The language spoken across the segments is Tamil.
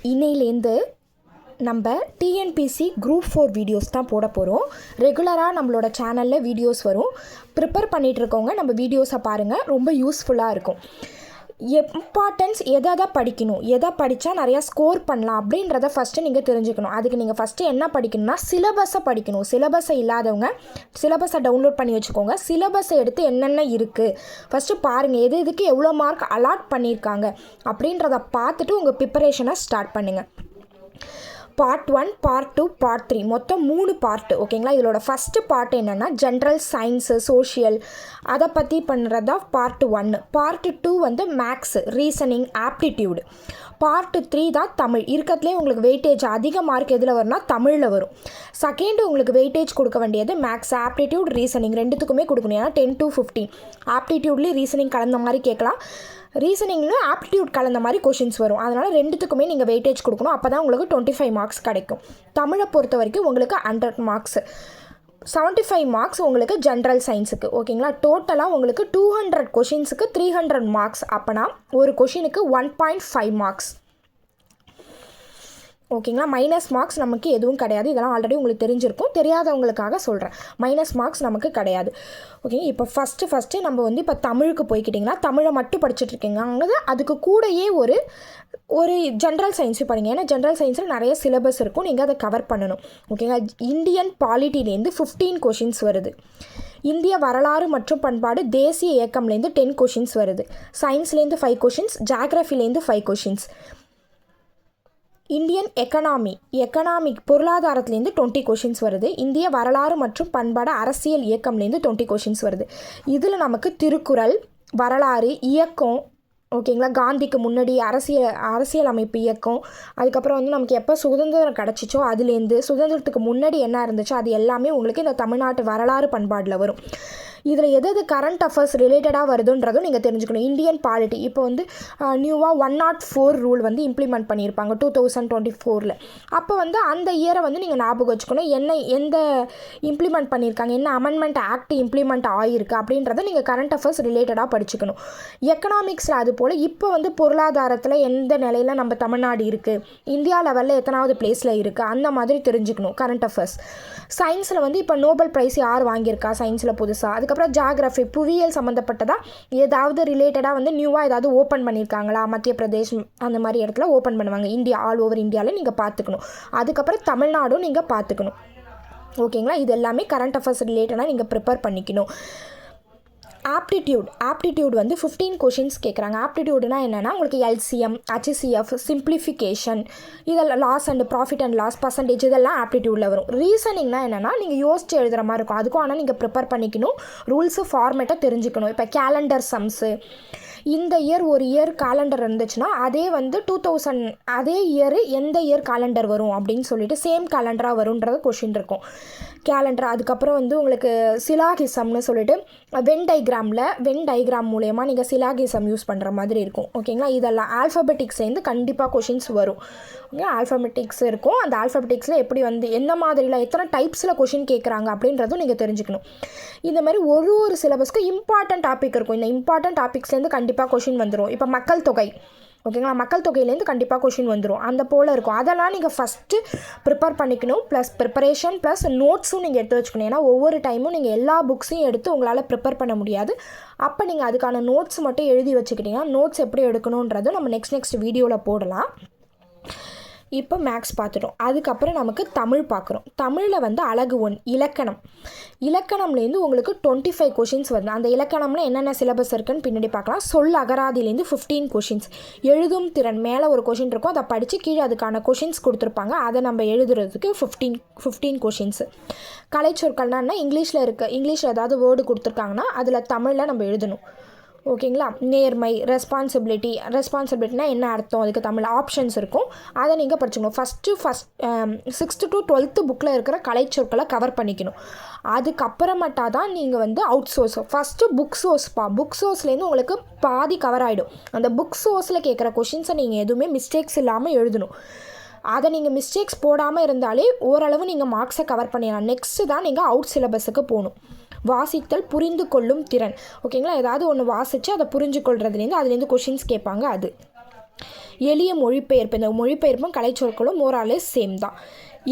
இன்னையிலேருந்து நம்ம டிஎன்பிசி குரூப் 4 வீடியோஸ் தான் போட போகிறோம். ரெகுலராக நம்மளோட சேனலில் வீடியோஸ் வரும். ப்ரிப்பேர் பண்ணிகிட்ருக்கவங்க நம்ம வீடியோஸை பாருங்கள், ரொம்ப யூஸ்ஃபுல்லாக இருக்கும். இம்பார்ட்டன்ஸ் எதை படிக்கணும், எதை படித்தா நிறையா ஸ்கோர் பண்ணலாம் அப்படின்றத ஃபஸ்ட்டு நீங்கள் தெரிஞ்சுக்கணும். அதுக்கு நீங்கள் ஃபஸ்ட்டு என்ன படிக்கணும்னா சிலபஸை படிக்கணும். சிலபஸை இல்லாதவங்க சிலபஸை டவுன்லோட் பண்ணி வச்சுக்கோங்க. சிலபஸை எடுத்து என்னென்ன இருக்குது ஃபஸ்ட்டு பாருங்கள், எதுக்கு எவ்வளோ மார்க் அலாட் பண்ணியிருக்காங்க அப்படின்றத பார்த்துட்டு உங்கள் ப்ரிப்பரேஷனை ஸ்டார்ட் பண்ணுங்கள். பார்ட் 1, பார்ட் 2, பார்ட் 3 மொத்தம் 3 பார்ட்டு. ஓகேங்களா? இதோட ஃபஸ்ட்டு பார்ட் என்னென்னா ஜென்ரல் சயின்ஸு, சோஷியல் அதை பற்றி பண்ணுறதா பார்ட் 1. பார்ட் 2 வந்து மேக்ஸு, ரீசனிங், ஆப்டிடியூடு. பார்ட் 3 தான் தமிழ். இருக்கிறதுலே உங்களுக்கு வெயிட்டேஜ் அதிக மார்க் எதில் வரும்னா தமிழில் வரும். செகண்டு உங்களுக்கு வெயிட்டேஜ் கொடுக்க வேண்டியது மேக்ஸ், ஆப்டிடியூட், ரீசனிங் ரெண்டுத்துக்குமே கொடுக்கணும். ஏன்னா 10 to 15 ஆப்டிடியூட்லேயும் ரீசனிங் கலந்த மாதிரி கேட்கலாம், ரீசனிங்லையும் ஆப்டிடியூட் கலந்த மாதிரி கொஷின்ஸ் வரும். அதனால் ரெண்டுத்துக்குமே நீங்கள் வெயிட்டேஜ் கொடுக்கணும். அப்போ தான் உங்களுக்கு 25 மார்க்ஸ் கிடைக்கும். தமிழை பொறுத்த வரைக்கும் உங்களுக்கு 100 மார்க்ஸ், 75 மார்க்ஸ் உங்களுக்கு ஜென்ரல் சயின்ஸுக்கு. ஓகேங்களா? டோட்டலாக உங்களுக்கு 200 கொஷின்ஸுக்கு 300 மார்க்ஸ். அப்போனா ஒரு கொஷினுக்கு 1.5 மார்க்ஸ். ஓகேங்களா? மைனஸ் மார்க்ஸ் நமக்கு எதுவும் கிடையாது. இதெல்லாம் ஆல்ரெடி உங்களுக்கு தெரிஞ்சிருக்கும், தெரியாதவங்களுக்காக சொல்கிறேன். மைனஸ் மார்க்ஸ் நமக்கு கிடையாது. ஓகே, இப்போ ஃபஸ்ட்டு நம்ம வந்து இப்போ தமிழுக்கு போய்க்கிட்டிங்கன்னா தமிழை மட்டும் படிச்சுட்டு இருக்கீங்க. அங்கே அதுக்கு கூடயே ஒரு ஜென்ரல் சயின்ஸு படிங்க. ஏன்னா ஜென்ரல் சயின்ஸில் நிறைய சிலபஸ் இருக்கும், நீங்கள் அதை கவர் பண்ணணும். ஓகேங்களா? இந்தியன் பாலிட்டிலேருந்து 15 கொஷின்ஸ் வருது. இந்திய வரலாறு மற்றும் பண்பாடு தேசிய இயக்கம்லேருந்து 10 கொஷின்ஸ் வருது. சயின்ஸ்லேருந்து 5 கொஷின்ஸ், ஜாகிரஃபிலேருந்து 5 கொஷின்ஸ். இந்தியன் எக்கனாமிக் பொருளாதாரத்துலேருந்து 20 கொஷின்ஸ் வருது. இந்திய வரலாறு மற்றும் பண்பாடு அரசியல் இயக்கம்லேருந்து 20 கொஷின்ஸ் வருது. இதில் நமக்கு திருக்குறள், வரலாறு, இயக்கம், ஓகேங்களா, காந்திக்கு முன்னாடி அரசியல் அமைப்பு இயக்கம், அதுக்கப்புறம் வந்து நமக்கு எப்போ சுதந்திரம் கிடச்சிச்சோ அதுலேருந்து சுதந்திரத்துக்கு முன்னாடி என்ன இருந்துச்சோ அது எல்லாமே உங்களுக்கு இந்த தமிழ்நாட்டு வரலாறு பண்பாடில் வரும். இதில் எது கரண்ட் அஃபேர்ஸ் ரிலேட்டடாக வருதுன்றதும் நீங்கள் தெரிஞ்சுக்கணும். இந்தியன் பாலிட்டி இப்போ வந்து நியூவாக 104 ரூல் வந்து இம்ப்ளிமெண்ட் பண்ணியிருப்பாங்க 2024. அப்போ வந்து அந்த இயரை வந்து நீங்கள் ஞாபகம் வச்சுக்கணும். எந்த இம்ப்ளிமெண்ட் பண்ணியிருக்காங்க, என்ன அமெண்ட்மெண்ட் ஆக்ட் இம்ப்ளிமெண்ட் ஆகிருக்கு அப்படின்றத நீங்கள் கரண்ட் அஃபேர்ஸ் ரிலேட்டடாக படிச்சுக்கணும். எக்கனாமிக்ஸில் அது போல் இப்போ வந்து பொருளாதாரத்தில் எந்த நிலையில் நம்ம தமிழ்நாடு இருக்குது, இந்தியா லெவலில் எத்தனாவது பிளேஸில் இருக்குது, அந்த மாதிரி தெரிஞ்சுக்கணும் கரண்ட் அஃபேர்ஸ். சயின்ஸில் வந்து இப்போ நோபல் ப்ரைஸ் யார் வாங்கியிருக்கா சயின்ஸில் புதுசாக, அதுக்கப்புறம் ஜாகிரஃபி புவியியல் சம்மந்தப்பட்டதாக ஏதாவது ரிலேட்டடாக வந்து நியூவாக ஏதாவது ஓப்பன் பண்ணியிருக்காங்களா, மத்திய பிரதேஷ் அந்த மாதிரி இடத்துல ஓப்பன் பண்ணுவாங்க. இந்தியா ஆல் ஓவர் இந்தியாவில் நீங்கள் பார்த்துக்கணும். அதுக்கப்புறம் தமிழ்நாடும் நீங்கள் பார்த்துக்கணும். ஓகேங்களா? இது எல்லாமே கரண்ட் அஃபேர்ஸ் ரிலேட்டடாக நீங்கள் ப்ரிப்பேர் பண்ணிக்கணும். ஆப்டிடியூட் வந்து 15 கொஷின்ஸ் கேட்குறாங்க. ஆப்டிடியூட்னா என்னென்னா உங்களுக்கு எல்சிஎம், HCF, சிம்பிளிஃபிகேஷன், இதெல்லாம் loss and profit and loss percentage இதெல்லாம் ஆப்டிடியூடில் வரும். ரீசனிங்னா என்னென்னா நீங்கள் யோசிச்சு எழுதுகிற மாதிரி இருக்கும். அதுக்கும் ஆனால் நீங்கள் ப்ரிப்பேர் பண்ணிக்கணும். ரூல்ஸு ஃபார்மேட்டை தெரிஞ்சுக்கணும். இப்போ கேலண்டர் சம்ஸு, இந்த இயர் ஒரு இயர் காலண்டர் இருந்துச்சுன்னா அதே வந்து 2000 அதே இயர் எந்த இயர் காலண்டர் வரும் அப்படின்னு சொல்லிட்டு சேம் காலண்டராக வரும்ன்றது கொஷின் இருக்கும். கேலண்டர். அதுக்கப்புறம் வந்து உங்களுக்கு சிலாகிசம்னு சொல்லிட்டு வென் டயக்ராம் மூலயமா நீங்கள் சிலாகிசம் யூஸ் பண்ணுற மாதிரி இருக்கும். ஓகேங்களா? இதெல்லாம் ஆல்ஃபபெட்டிக்ஸ்லேருந்து கண்டிப்பாக கொஷின்ஸ் வரும். ஓகே, ஆல்ஃபபெட்டிக்ஸ் இருக்கும். அந்த ஆல்ஃபபெட்டிக்ஸில் எப்படி வந்து எந்த மாதிரிலாம் எத்தனை டைப்ஸில் கொஷின் கேட்குறாங்க அப்படின்றதும் நீங்கள் தெரிஞ்சுக்கணும். இந்த மாதிரி ஒரு சிலபஸ்க்கு இம்பார்ட்டன்ட் டாபிக் இருக்கும். இந்த இம்பார்ட்டன்ட் டாபிக்ஸ்லேருந்து கண்டிப்பாக கொஷின் வந்துடும். இப்போ மக்கள் தொகை, ஓகேங்களா, மக்கள் தொகையிலேருந்து கண்டிப்பாக கொஷின் வந்துடும். அந்த போல் இருக்கும். அதெல்லாம் நீங்கள் ஃபஸ்ட்டு ப்ரிப்பேர் பண்ணிக்கணும். ப்ளஸ் ப்ரிப்பரேஷன் ப்ளஸ் நோட்ஸும் நீங்கள் எடுத்து வச்சுக்கணும். ஏன்னா ஒவ்வொரு டைமும் நீங்கள் எல்லா புக்ஸையும் எடுத்து உங்களால் ப்ரிப்பேர் பண்ண முடியாது. அப்போ நீங்கள் அதுக்கான நோட்ஸ் மட்டும் எழுதி வச்சுக்கிட்டிங்கன்னா நோட்ஸ் எப்படி எடுக்கணுன்றது நம்ம நெக்ஸ்ட் வீடியோவில் போடலாம். இப்போ மேக்ஸ் பார்த்துட்டோம். அதுக்கப்புறம் நமக்கு தமிழ் பார்க்குறோம். தமிழில் வந்து அழகு 1 இலக்கணம்லேருந்து உங்களுக்கு 25 கொஷின்ஸ் வருது. அந்த இலக்கணம்னா என்னென்ன சிலபஸ் இருக்குன்னு பின்னாடி பார்க்கலாம். சொல் அகராதிலேருந்து 15 கொஷின்ஸ். எழுதும் திறன் மேலே ஒரு கொஷின் இருக்கும், அதை படித்து கீழே அதுக்கான கொஷின்ஸ் கொடுத்துருப்பாங்க, அதை நம்ம எழுதுறதுக்கு 15 கொஷின்ஸு. கலைச்சொற்கள்னா என்ன, இங்கிலீஷில் ஏதாவது வேர்டு கொடுத்துருக்காங்கன்னா அதில் தமிழில் நம்ம எழுதணும். ஓகேங்களா? நேர்மை, ரெஸ்பான்சிபிலிட்டினா என்ன அர்த்தம், அதுக்கு தமிழ் ஆப்ஷன்ஸ் இருக்கும், அதை நீங்கள் படிச்சுக்கணும். ஃபஸ்ட்டு 6th to 12th புக்கில் இருக்கிற கலைச்சொற்களை கவர் பண்ணிக்கணும். அதுக்கப்புறமேட்டா தான் நீங்கள் வந்து அவுட் சோர்ஸ். ஃபஸ்ட்டு புக் சோர்ஸ்லேருந்து உங்களுக்கு பாதி கவர் ஆகிடும். அந்த புக் சோர்ஸில் கேட்குற கொஷின்ஸை நீங்கள் எதுவுமே மிஸ்டேக்ஸ் இல்லாமல் எழுதணும். அதை நீங்கள் மிஸ்டேக்ஸ் போடாமல் இருந்தாலே ஓரளவு நீங்கள் மார்க்ஸை கவர் பண்ணிடலாம். நெக்ஸ்ட்டு தான் நீங்கள் அவுட் சிலபஸுக்கு போகணும். வாசித்தல், புரிந்து கொள்ளும் திறன். ஓகேங்களா? ஏதாவது ஒன்று வாசித்து அதை புரிஞ்சு கொள்றதுலேருந்து அதுலேருந்து கொஷின்ஸ் கேட்பாங்க. அது எளிய மொழிபெயர்ப்பு, இந்த மொழிபெயர்ப்பும் கலைச்சொற்களும் மோராலேஸ் சேம் தான்.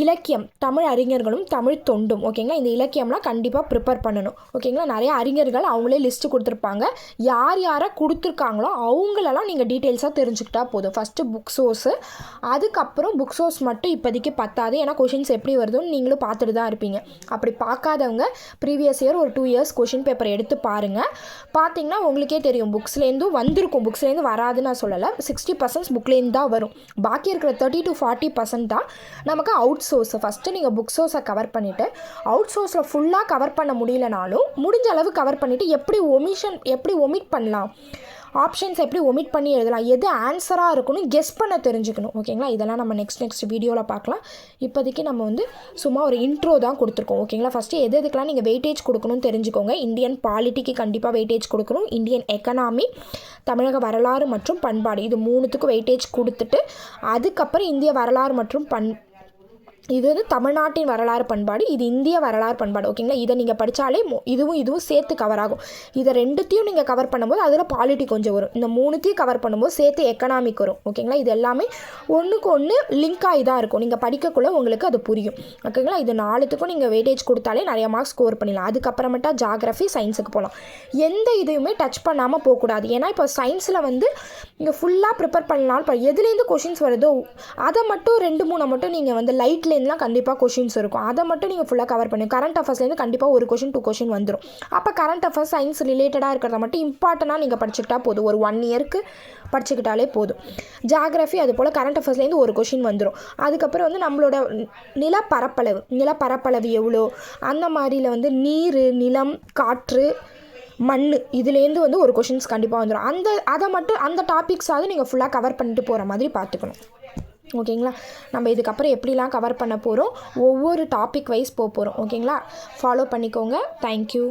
இலக்கியம், தமிழ் அறிஞர்களும் தமிழ் தொண்டும். ஓகேங்களா, இந்த இலக்கியம்லாம் கண்டிப்பாக ப்ரிப்பேர் பண்ணணும். ஓகேங்களா, நிறைய அறிஞர்கள் அவங்களே லிஸ்ட்டு கொடுத்துருப்பாங்க. யார் யாரை கொடுத்துருக்காங்களோ அவங்களெல்லாம் நீங்கள் டீட்டெயில்ஸாக தெரிஞ்சுக்கிட்டா போதும். ஃபஸ்ட்டு புக் சோர்ஸு, அதுக்கப்புறம் புக் சோர்ஸ் மட்டும் இப்போதைக்கு பத்தாது. ஏன்னா கொஷின்ஸ் எப்படி வருதுன்னு நீங்களும் பார்த்துட்டு தான் இருப்பீங்க. அப்படி பார்க்காதவங்க ப்ரீவியஸ் இயர் ஒரு 2 years கொஷின் பேப்பர் எடுத்து பாருங்கள். பார்த்தீங்கன்னா உங்களுக்கே தெரியும், புக்ஸ்லேருந்தும் வந்திருக்கும். புக்ஸ்லேருந்து வராதுன்னு நான் சொல்லலை, 60% புக்லேருந்து தான் வரும். பாக்கி இருக்கிற 30 to 40% தான் நமக்கு அவுட் சோர்ஸை. ஃபஸ்ட்டு நீங்கள் புக் சோர்ஸை கவர் பண்ணிவிட்டு, அவுட் சோர்ஸில் ஃபுல்லாக கவர் பண்ண முடியலனாலும் முடிஞ்ச அளவு கவர் பண்ணிவிட்டு எப்படி ஒமிட் பண்ணலாம், ஆப்ஷன்ஸ் எப்படி ஒமிட் பண்ணி எழுதலாம், எது ஆன்சராக இருக்குன்னு கெஸ் பண்ண தெரிஞ்சுக்கணும். ஓகேங்களா, இதெல்லாம் நம்ம நெக்ஸ்ட் வீடியோவில் பார்க்கலாம். இப்போதைக்கு நம்ம வந்து சும்மா ஒரு இன்ட்ரோ தான் கொடுத்துருக்கோம். ஓகேங்களா, ஃபஸ்ட்டு எதுக்கெலாம் நீங்கள் வெயிட்டேஜ் கொடுக்கணும்னு தெரிஞ்சுக்கோங்க. இந்தியன் பாலிட்டிக்கு கண்டிப்பாக வெயிட்டேஜ் கொடுக்கணும். இந்தியன் எக்கனாமி, தமிழக வரலாறு மற்றும் பண்பாடு, இது 3த்துக்கும் வெயிட்டேஜ் கொடுத்துட்டு அதுக்கப்புறம் இந்திய வரலாறு மற்றும் இது வந்து தமிழ்நாட்டின் வரலாறு பண்பாடு, இது இந்திய வரலாறு பண்பாடு. ஓகேங்களா, இதை நீங்கள் படித்தாலே இதுவும் சேர்த்து கவர் ஆகும். இதை 2த்தையும் நீங்கள் கவர் பண்ணும்போது அதில் பாலிட்டி கொஞ்சம் வரும். இந்த 3த்தையும் கவர் பண்ணும்போது சேர்த்து எக்கனாமிக் வரும். ஓகேங்களா, இது எல்லாமே ஒன்றுக்கு ஒன்று லிங்க் ஆகி தான் இருக்கும். நீங்கள் படிக்கக்குள்ளே உங்களுக்கு அது புரியும். ஓகேங்களா, இது 4த்துக்கும் நீங்கள் வெயிட்டேஜ் கொடுத்தாலே நிறைய மார்க்ஸ் ஸ்கோர் பண்ணிடலாம். அதுக்கப்புறமேட்டா ஜாகிரஃபி, சயின்ஸுக்கு போகலாம். எந்த இதையுமே டச் பண்ணாமல் போகக்கூடாது. ஏன்னா இப்போ சயின்ஸில் வந்து நீங்கள் ஃபுல்லாக ப்ரிப்பேர் பண்ணலாம். எதுலேருந்து கொஷின்ஸ் வருதோ அதை மட்டும் 2-3 மட்டும் நீங்கள் வந்து லைட்லேருந்துலாம் கண்டிப்பாக கொஷின்ஸ் இருக்கும். அதை மட்டும் நீங்கள் ஃபுல்லாக கவர் பண்ணுங்க. கரண்ட் அஃபேர்ஸ்லேருந்து கண்டிப்பாக ஒரு கொஷின் 2 கொஷின் வந்துடும். அப்போ கரண்ட் அஃபேர்ஸ், சயின்ஸ் ரிலேட்டடாக இருக்கிறத மட்டும் இம்பார்ட்டண்ட்டாக நீங்கள் படிச்சுக்கிட்டா போதும். ஒரு 1 இயருக்கு படிச்சுக்கிட்டாலே போதும். ஜாகிரஃபி அது போல் கரண்ட் அஃபேர்ஸ்லேருந்து ஒரு கொஷின் வந்துடும். அதுக்கப்புறம் வந்து நம்மளோட நிலப்பரப்பளவு எவ்வளோ, அந்த மாதிரியில் வந்து நீர், நிலம், காற்று, மண், இதுலேருந்து வந்து ஒரு கொஷின்ஸ் கண்டிப்பாக வந்துடும். அதை மட்டும் அந்த டாபிக்ஸாவது நீங்கள் ஃபுல்லாக கவர் பண்ணிட்டு போகிற மாதிரி பார்த்துக்கணும். ஓகேங்களா, நம்ம இதுக்கப்புறம் எப்படிலாம் கவர் பண்ண போகிறோம், ஒவ்வொரு டாபிக் வைஸ் போகிறோம். ஓகேங்களா, ஃபாலோ பண்ணிக்கோங்க. தேங்க்யூ.